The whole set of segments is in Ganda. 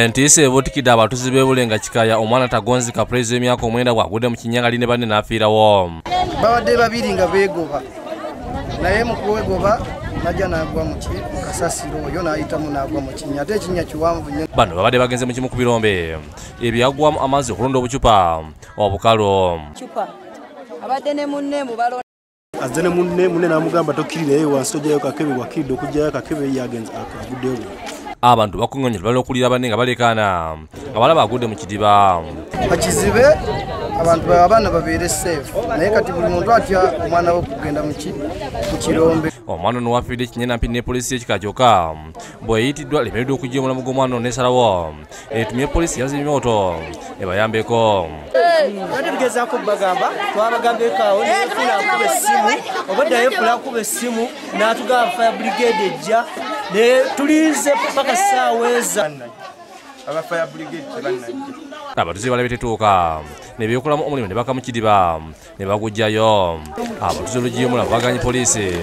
Ntise botikidde abatuuze b'ebulenga kikaya omwana tagonzika pulezi w'emyaka 9 bwagudde mu kinnya nga line banne n'afiirawo. Babadde babiri nga beegoba naye mu kwegoba najja n'agwa mu kasasiro oyo n'ayitamu n'agwa mu kinnya ate ekinnya kiwanvu nnyo. Bano babadde bagenze mu kimu ku birombe ebyagwamu amazzi okulonda obucupa obukalo. Abadde ne munne mu balo azze ne munne n'amugamba tokkirireyo wansi tojjayo kakebe wakidde okujjayo kakebe yagenze akaguddeyo. Abantu bakungonye bali okulira banne nga balekaana nga balaba agudde mu kidiba. Bakizibe abantu abaana babeere safe naye kati buli muntu atya omwana we okugenda mu kirombe. Omwana ono wafiiridde kinnya nampi ne poliisi y'ekika kyokka bw'eyitiddwa lemereddwa okujja omulamu gw'omwana ono n'esalawo etumye poliisi yazimya moto ebayambeko. Bade tugezaako bagamba twabagambeko awo nefuna akuba essimu obaddayo fula akuba essimu n'atugamba fire brigade ejja ne tulize paka ssaawa eza aba fire brigade tebannajja. Abatuuze balabye tetuuka ne beekolamu omulimu ne baka mu kidiba ne bagugjayo. Abatuuze olugiye omulamu bagaanye poliisi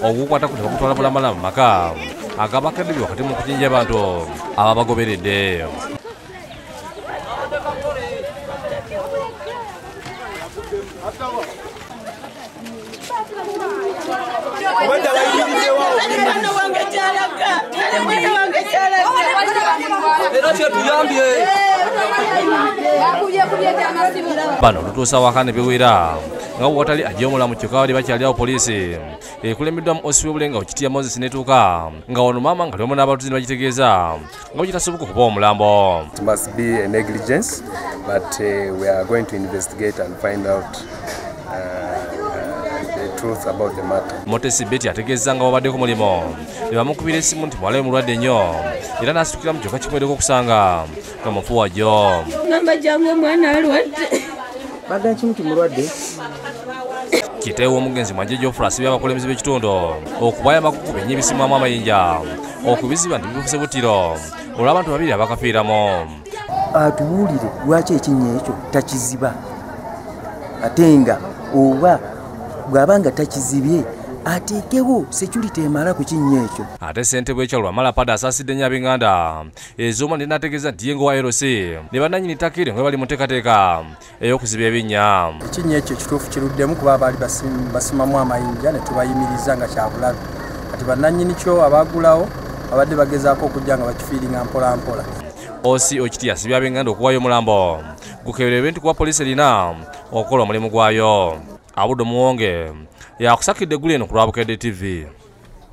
okukwata ku ne bakutwala bulamala mu maka agabakadde wakati mu kukinja abantu ababagoberedde. Bano lutuusa waka ne biwera nga watali ajja omulamu kyokka bali bakyali awo poliisi ekulembeddwa mu osi w'ebulenga okitya Moses netuuka nga wano maama nga limu n'abatuuze ne bagitegeeza nga bukitasoboka okuba omulambo. It must be a negligence, but we are going to investigate and find out the truth about the matter. Motesi Betty ategeeza nga babadde ku mulimu ne bamukubira essimu nti mwalayo mulwadde nnyo era n'asitukira mu kyokka kikwedeko okusanga nga mufu wajjo. ngamba jangu omwana alwadde. Baga kimuti mulwadde. Kitaawe w'omugenzi Mwanje Geoffrey asibye abakulembeze b'ekitundu okubayambako okubenya ebisimamu amayinja okubiziba nti bifuse butiro olw'abantu babiri abakafiiramu. Atubuulire lwaki ekinnya ekyo takiziba ate nga oba bw'abanga takizibye ateekewo security emala ku kinnya ekyo. Ate ssentebe w'ekyalo Lwamala Pada asaasidde nnyo ab'Enganda ez'omwana n'ategeeza nti ye ng'owa LC ne bannannyini ttaka eryo nga bali mu nteekateeka ey'okuziba ebinnya. Ekinnya ekyo kituufu kiruddemu kuba baali basimamu amayinja ne tubayimiriza nga kyabulabe. Kati bannannyini kyo abaagulawo babadde bagezaako okujja nga bakifiiringa mpola mpola. Osi Okiti asibye ab'Enganda okuwaayo omulambo gukeberebwe nti kuba poliisi erina okukola omulimu gwayo. Abudde Muwonge yakusakidde eggulu eno ku lwa Bukedde TV.